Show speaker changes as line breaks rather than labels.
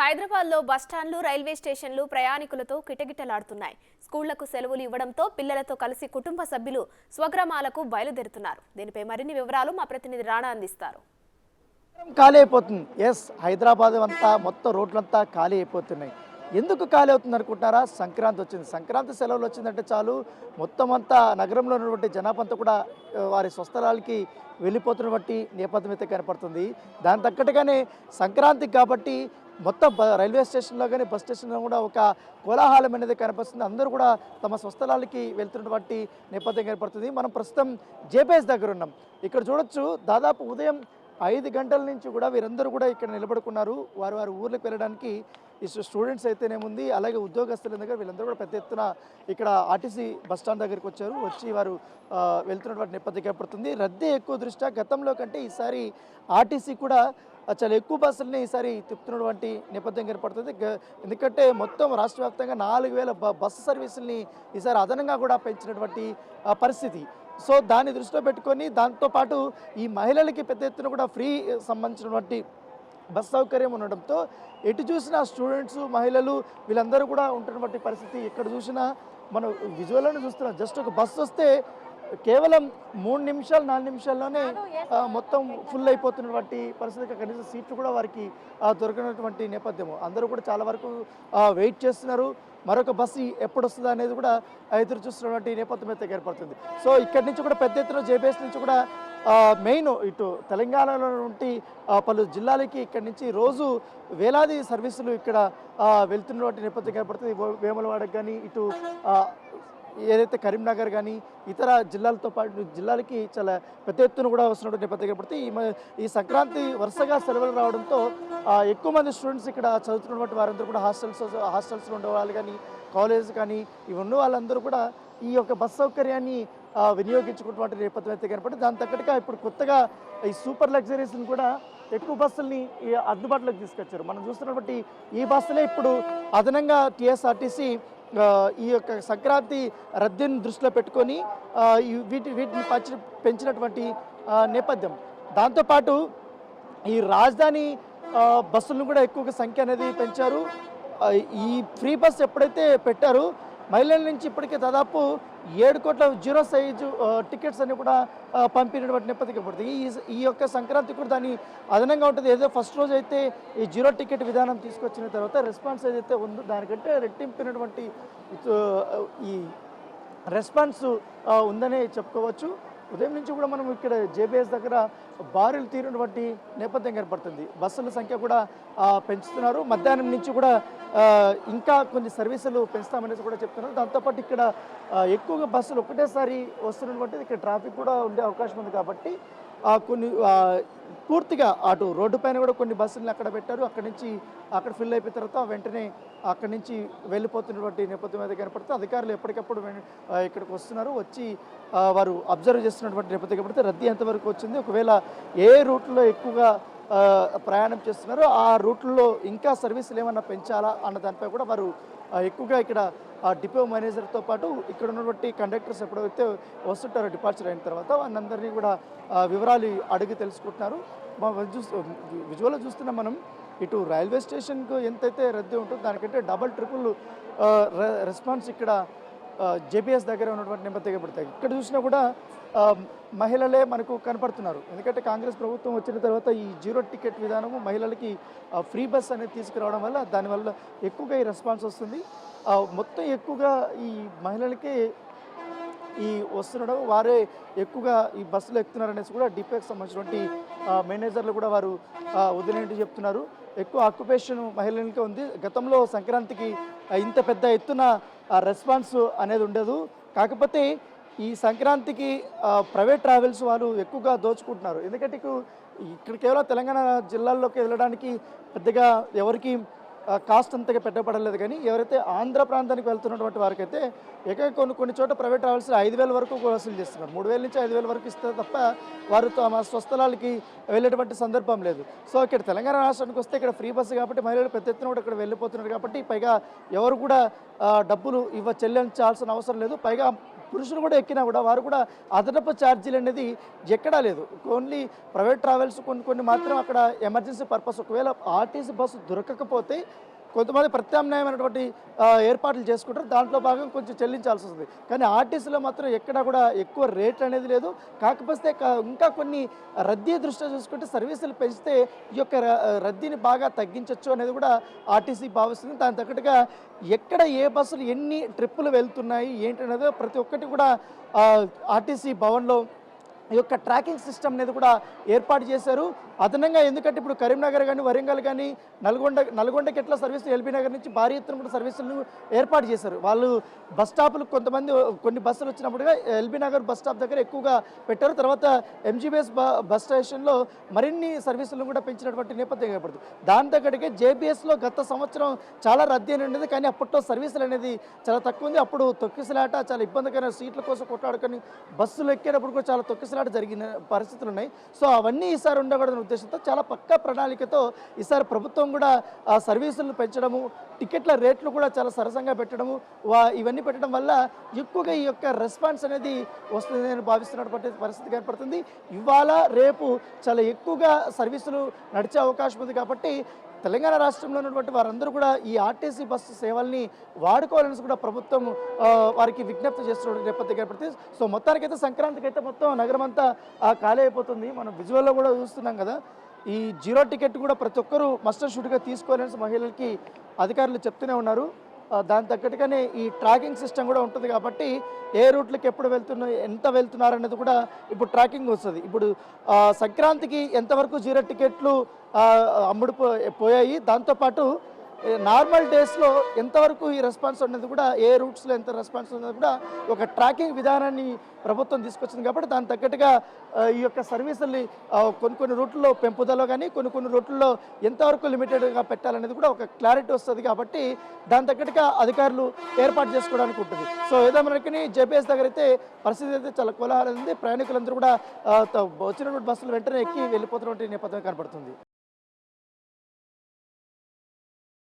హైదరాబాద్లో బస్టాండ్లు రైల్వే స్టేషన్లు ప్రయాణికులతో కిటకిటలాడుతున్నాయి. స్కూళ్లకు సెలవులు ఇవ్వడంతో పిల్లలతో కలిసి కుటుంబ సభ్యులు స్వగ్రామాలకు బయలుదేరుతున్నారు. దీనిపై మరిన్ని వివరాలు మా ప్రతినిధి రాణా అందిస్తారు.
ఖాళీ అయిపోతుంది. ఎస్, హైదరాబాద్ అంతా మొత్తం రోడ్లంతా ఖాళీ అయిపోతున్నాయి. ఎందుకు ఖాళీ అవుతుంది అనుకుంటున్నారా? సంక్రాంతి వచ్చింది. సంక్రాంతి సెలవులు వచ్చిందంటే చాలు మొత్తం అంతా నగరంలో ఉన్నటువంటి జనాభా అంతా కూడా వారి స్వస్థలాలకి వెళ్ళిపోతున్నటువంటి నేపథ్యం అయితే కనపడుతుంది. దాని తగ్గట్టుగానే సంక్రాంతికి కాబట్టి మొత్తం రైల్వే స్టేషన్లో కానీ బస్ స్టేషన్లో కూడా ఒక కోలాహలం అనేది కనపడుతుంది. అందరూ కూడా తమ స్వస్థలాలకి వెళ్తున్నటువంటి నేపథ్యం కనపడుతుంది. మనం ప్రస్తుతం జేపీఎస్ దగ్గర ఉన్నాం. ఇక్కడ చూడొచ్చు, దాదాపు ఉదయం 5 గంటల నుంచి కూడా వీరందరూ కూడా ఇక్కడ నిలబడుకున్నారు. వారి ఊర్లకు వెళ్ళడానికి ఈ స్టూడెంట్స్ అయితేనేముంది, అలాగే ఉద్యోగస్తుల దగ్గర వీళ్ళందరూ కూడా పెద్ద ఎత్తున ఇక్కడ ఆర్టీసీ బస్టాండ్ దగ్గరికి వచ్చారు. వచ్చి వారు వెళ్తున్నటువంటి నేపథ్యం కనపడుతుంది. రద్దీ ఎక్కువ దృష్ట్యా గతంలో కంటే ఈసారి ఆర్టీసీ కూడా చాలా ఎక్కువ బస్సులని ఈసారి తిప్పుతున్నటువంటి నేపథ్యం కనపడుతుంది. ఎందుకంటే మొత్తం రాష్ట్ర వ్యాప్తంగా 4000 బస్సు సర్వీసుల్ని ఈసారి అదనంగా కూడా పెంచినటువంటి పరిస్థితి. సో దాన్ని దృష్టిలో పెట్టుకొని దాంతోపాటు ఈ మహిళలకి పెద్ద ఎత్తున కూడా ఫ్రీ సంబంధించినటువంటి బస్ సౌకర్యం ఉండడంతో ఎటు చూసినా స్టూడెంట్స్, మహిళలు వీళ్ళందరూ కూడా ఉంటున్నటువంటి పరిస్థితి. ఎక్కడ చూసినా మనం విజువల్లోనే చూస్తున్నాం. జస్ట్ ఒక బస్సు వస్తే కేవలం 3 నిమిషాలు 4 నిమిషాల్లోనే మొత్తం ఫుల్ అయిపోతున్నటువంటి పరిస్థితి. కనీసం సీట్లు కూడా వారికి దొరికినటువంటి నేపథ్యం. అందరూ కూడా చాలా వరకు వెయిట్ చేస్తున్నారు. మరొక బస్సు ఎప్పుడు వస్తుందా అనేది కూడా ఎదురు చూస్తున్నటువంటి నేపథ్యం అయితే ఏర్పడుతుంది. సో ఇక్కడి నుంచి కూడా పెద్ద ఎత్తున జేబీఎస్ నుంచి కూడా మెయిన్ ఇటు తెలంగాణలో నుండి పలు జిల్లాలకి ఇక్కడి నుంచి రోజు వేలాది సర్వీసులు ఇక్కడ వెళ్తున్నటువంటి నేపథ్యం ఏర్పడుతుంది. వేములవాడకు కానీ, ఇటు ఏదైతే కరీంనగర్ కానీ ఇతర జిల్లాలతో పాటు జిల్లాలకి చాలా పెద్ద ఎత్తున కూడా వస్తున్నటువంటి నేపథ్యం ఏర్పడుతుంది. ఈ సంక్రాంతి వరుసగా సెలవులు రావడంతో ఎక్కువ మంది స్టూడెంట్స్ ఇక్కడ చదువుతున్నటువంటి వారందరూ కూడా హాస్టల్స్లో ఉండే వాళ్ళు కానీ, కాలేజ్ కానీ ఇవి ఉన్న వాళ్ళందరూ కూడా ఈ యొక్క బస్ సౌకర్యాన్ని వినియోగించుకున్నటువంటి నేపథ్యం అయితే కనపడుతుంది. దాని తగ్గట్టుగా ఇప్పుడు కొత్తగా ఈ సూపర్ లగ్జరీస్ని కూడా ఎక్కువ బస్సుల్ని అందుబాటులోకి తీసుకొచ్చారు. మనం చూస్తున్నటువంటి ఈ బస్సులే ఇప్పుడు అదనంగా టీఎస్ఆర్టీసీ ఈ యొక్క సంక్రాంతి రద్దీని దృష్టిలో పెట్టుకొని వీటిని పెంచినటువంటి నేపథ్యం. దాంతోపాటు ఈ రాజధాని బస్సులను కూడా ఎక్కువగా సంఖ్య అనేది పెంచారు. ఈ ఫ్రీ బస్ ఎప్పుడైతే పెట్టారో మహిళల నుంచి ఇప్పటికే దాదాపు 7 కోట్ల 0 సైజు టికెట్స్ అన్ని కూడా పంపినటువంటి నేపథ్యం పడుతుంది. ఈ యొక్క సంక్రాంతి కూడా దాన్ని అదనంగా ఉంటుంది. ఏదో ఫస్ట్ రోజు అయితే ఈ 0 టికెట్ విధానం తీసుకొచ్చిన తర్వాత రెస్పాన్స్ ఏదైతే ఉందో దానికంటే రెట్టింపినటువంటి ఈ రెస్పాన్స్ ఉందనే చెప్పుకోవచ్చు. ఉదయం నుంచి కూడా మనం ఇక్కడ జేబీఎస్ దగ్గర బారులు తీరినటువంటి నేపథ్యం ఏర్పడుతుంది. బస్సుల సంఖ్య కూడా పెంచుతున్నారు. మధ్యాహ్నం నుంచి కూడా ఇంకా కొన్ని సర్వీసులు పెంచుతామనేసి కూడా చెప్తున్నారు. దాంతోపాటు ఇక్కడ ఎక్కువగా బస్సులు ఒకటేసారి వస్తున్నటువంటిది ఇక్కడ ట్రాఫిక్ కూడా ఉండే అవకాశం ఉంది. కాబట్టి కొన్ని పూర్తిగా అటు రోడ్డు పైన కూడా కొన్ని బస్సులను అక్కడ పెట్టారు. అక్కడ ఫిల్ అయిపోయిన తర్వాత వెంటనే అక్కడి నుంచి వెళ్ళిపోతున్నటువంటి నేపథ్యం అయితే కనపడుతుంది. అధికారులు ఎప్పటికప్పుడు ఇక్కడికి వస్తున్నారు. వచ్చి వారు అబ్జర్వ్ చేస్తున్నటువంటి నేపథ్యం కనపడితే రద్దీ ఎంతవరకు వచ్చింది, ఒకవేళ ఏ రూట్లో ఎక్కువగా ప్రయాణం చేస్తున్నారో ఆ రూట్లో ఇంకా సర్వీసులు ఏమన్నా పెంచాలా అన్న దానిపై కూడా వారు ఎక్కువగా ఇక్కడ డిపో మేనేజర్తో పాటు ఇక్కడ ఉన్నటువంటి కండక్టర్స్ ఎప్పుడైతే వస్తుంటారో డిపార్చర్ అయిన తర్వాత వాళ్ళందరినీ కూడా వివరాలు అడిగి తెలుసుకుంటున్నారు. విజువల్లో చూస్తున్నాం మనం. ఇటు రైల్వే స్టేషన్కు ఎంతైతే రద్దీ ఉంటుందో దానికంటే డబల్ ట్రిపుల్ రెస్పాన్స్ ఇక్కడ జేబీఎస్ దగ్గర ఉన్నటువంటి నేపథ్యం పడతాయి. ఇక్కడ చూసినా కూడా మహిళలే మనకు కనపడుతున్నారు. ఎందుకంటే కాంగ్రెస్ ప్రభుత్వం వచ్చిన తర్వాత ఈ 0 టికెట్ విధానము మహిళలకి ఫ్రీ బస్ అనేది తీసుకురావడం వల్ల దానివల్ల ఎక్కువగా ఈ రెస్పాన్స్ వస్తుంది. మొత్తం ఎక్కువగా ఈ మహిళలకి ఈ వస్తుండడం, వారే ఎక్కువగా ఈ బస్సులో ఎక్కుతున్నారనేసి కూడా డిపోకి సంబంధించినటువంటి మేనేజర్లు కూడా వారు వదిలేంటి చెప్తున్నారు. ఎక్కువ ఆక్యుపేషన్ మహిళలకే ఉంది. గతంలో సంక్రాంతికి ఇంత పెద్ద ఎత్తున రెస్పాన్స్ అనేది ఉండదు. కాకపోతే ఈ సంక్రాంతికి ప్రైవేట్ ట్రావెల్స్ వాళ్ళు ఎక్కువగా దోచుకుంటున్నారు. ఎందుకంటే ఇక్కడ కేవలం తెలంగాణ జిల్లాల్లోకి వెళ్ళడానికి పెద్దగా ఎవరికి కాస్ట్ అంతగా పెట్టబడలేదు. కానీ ఎవరైతే ఆంధ్ర ప్రాంతానికి వెళ్తున్నటువంటి వారికైతే కొన్ని చోట ప్రైవేట్ ట్రావెల్స్ 5,000 వరకు వసూలు చేస్తున్నారు. 3,000 నుంచి 5,000 వరకు ఇస్తే తప్ప వారు తమ స్వస్థలాలకి వెళ్ళేటువంటి సందర్భం లేదు. సో ఇక్కడ తెలంగాణ రాష్ట్రానికి వస్తే ఇక్కడ ఫ్రీ బస్సు కాబట్టి మహిళలు పెద్ద ఎత్తున కూడా ఇక్కడ వెళ్ళిపోతున్నారు. కాబట్టి పైగా ఎవరు కూడా డబ్బులు చెల్లించాల్సిన అవసరం లేదు. పైగా పురుషులు కూడా ఎక్కినా కూడా వారు కూడా అదనపు ఛార్జీలు అనేది ఎక్కడా లేదు. ఓన్లీ ప్రైవేట్ ట్రావెల్స్ కొన్ని కొన్ని మాత్రం అక్కడ ఎమర్జెన్సీ పర్పస్ ఒకవేళ ఆర్టీసీ బస్సు దొరకకపోతే కొంతమంది ప్రత్యామ్నాయమైనటువంటి ఏర్పాట్లు చేసుకుంటారు. దాంట్లో భాగం కొంచెం చెల్లించాల్సి వస్తుంది. కానీ ఆర్టీసీలో మాత్రం ఎక్కడా కూడా ఎక్కువ రేట్ అనేది లేదు. కాకపోతే ఇంకా కొన్ని రద్దీ దృష్ట్యా చూసుకుంటే సర్వీసులు పెంచితే ఈ యొక్క రద్దీని బాగా తగ్గించవచ్చు అనేది కూడా ఆర్టీసీ భావిస్తుంది. దాని తగ్గట్టుగా ఎక్కడ ఏ బస్సులు ఎన్ని ట్రిప్పులు వెళ్తున్నాయి ఏంటనేది ప్రతి ఒక్కటి కూడా ఆర్టీసీ భవన్లో ఈ యొక్క ట్రాకింగ్ సిస్టమ్ అనేది కూడా ఏర్పాటు చేశారు. అదనంగా ఎందుకంటే ఇప్పుడు కరీంనగర్ కానీ వరంగల్ కానీ నల్గొండకి ఎట్లా సర్వీసులు ఎల్బీ నగర్ నుంచి భారీ ఎత్తున కూడా సర్వీసులను ఏర్పాటు చేశారు. వాళ్ళు బస్ స్టాపులు కొంతమంది కొన్ని బస్సులు వచ్చినప్పుడుగా ఎల్బీ నగర్ బస్ స్టాప్ దగ్గర ఎక్కువగా పెట్టారు. తర్వాత ఎంజీబీఎస్ బస్ స్టేషన్లో మరిన్ని సర్వీసులను కూడా పెంచినటువంటి నేపథ్యం ఏర్పడుతుంది. దాని తగ్గట్టుగా జేబీఎస్లో గత సంవత్సరం చాలా రద్దీ అని ఉండేది. కానీ అప్పట్లో సర్వీసులు అనేది చాలా తక్కువ ఉంది. అప్పుడు తొక్కిసలాట చాలా ఇబ్బందికరమైన సీట్ల కోసం కొట్లాడుకొని బస్సులు ఎక్కేటప్పుడు కూడా చాలా తొక్కిసలాట జరిగిన పరిస్థితులు ఉన్నాయి. సో అవన్నీ ఈసారి ఉండకూడదని ఉద్దేశంతో చాలా పక్కా ప్రణాళికతో ఈసారి ప్రభుత్వం కూడా ఆ సర్వీసులను పెంచడము, టికెట్ల రేట్లు కూడా చాలా సరసంగా పెట్టడము, ఇవన్నీ పెట్టడం వల్ల ఎక్కువగా ఈ యొక్క రెస్పాన్స్ అనేది వస్తుంది అని భావిస్తున్నటువంటి పరిస్థితి ఏర్పడుతుంది. ఇవాళ రేపు చాలా ఎక్కువగా సర్వీసులు నడిచే అవకాశం ఉంది. కాబట్టి తెలంగాణ రాష్ట్రంలో ఉన్నటువంటి వారందరూ కూడా ఈ ఆర్టీసీ బస్సు సేవల్ని వాడుకోవాలని కూడా ప్రభుత్వం వారికి విజ్ఞప్తి చేస్తున్న నేపథ్యం ఏర్పడుతుంది. సో మొత్తానికైతే సంక్రాంతికి అయితే మొత్తం నగరం అంతా ఖాళీ అయిపోతుంది. మనం విజువల్లో కూడా చూస్తున్నాం కదా. ఈ జీరో టికెట్ కూడా ప్రతి ఒక్కరూ మస్ట్ అండ్ షుడ్గా తీసుకోవాలని మహిళలకి అధికారులు చెప్తూనే ఉన్నారు. దాని తగ్గట్టుగానే ఈ ట్రాకింగ్ సిస్టమ్ కూడా ఉంటుంది. కాబట్టి ఏ రూట్లకు ఎప్పుడు ఎంత వెళ్తున్నారు అనేది కూడా ఇప్పుడు ట్రాకింగ్ వస్తుంది. ఇప్పుడు సంక్రాంతికి ఎంతవరకు జీరో టికెట్లు పోయాయి, దాంతోపాటు నార్మల్ డేస్లో ఎంతవరకు ఈ రెస్పాన్స్ అనేది కూడా ఏ రూట్స్లో ఎంత రెస్పాన్స్ అనేది కూడా ఒక ట్రాకింగ్ విధానాన్ని ప్రభుత్వం తీసుకొచ్చింది. కాబట్టి దాని తగ్గట్టుగా ఈ యొక్క సర్వీసుల్ని కొన్ని రూట్లలో పెంపుదల కానీ కొన్ని రూట్లలో ఎంతవరకు లిమిటెడ్గా పెట్టాలనేది కూడా ఒక క్లారిటీ వస్తుంది. కాబట్టి దాని తగ్గట్టుగా అధికారులు ఏర్పాటు చేసుకోవడానికి ఉంటుంది. సో ఏదో మనకి జేపీఎస్ దగ్గర అయితే పరిస్థితి అయితే చాలా కోలాహలం ఉంది. ప్రయాణికులందరూ కూడా వచ్చినటువంటి బస్సులు వెంటనే ఎక్కి వెళ్ళిపోతున్నటువంటి నేపథ్యం కనపడుతుంది.